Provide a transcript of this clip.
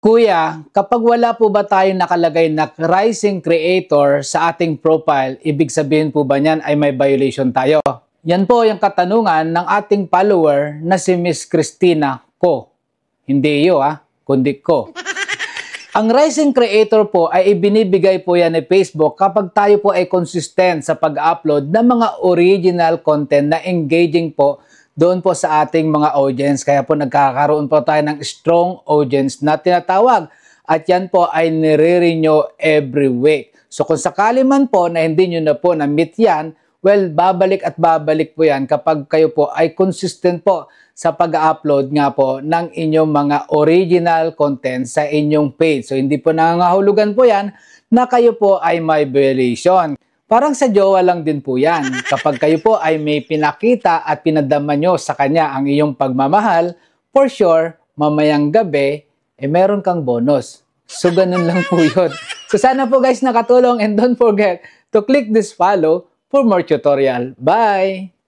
Kuya, kapag wala po ba tayong nakalagay na rising creator sa ating profile, ibig sabihin po ba niyan ay may violation tayo? Yan po yung katanungan ng ating follower na si Miss Christina Ko. Hindi iyo kundi ko. Ang rising creator po ay ibinibigay po yan ni Facebook kapag tayo po ay consistent sa pag-upload ng mga original content na engaging po doon po sa ating mga audience. Kaya po nagkakaroon po tayo ng strong audience na tinatawag. At yan po ay nire-renew every week. So kung sakali man po na hindi nyo na po na-meet yan, well, babalik at babalik po yan kapag kayo po ay consistent po sa pag-upload nga po ng inyong mga original content sa inyong page. So hindi po nangangahulugan po yan na kayo po ay may violation. Parang sa jowa lang din po yan. Kapag kayo po ay may pinakita at pinadama nyo sa kanya ang iyong pagmamahal, for sure, mamayang gabi, meron kang bonus. So, ganun lang po yun. So, sana po guys nakatulong and don't forget to click this follow for more tutorial. Bye!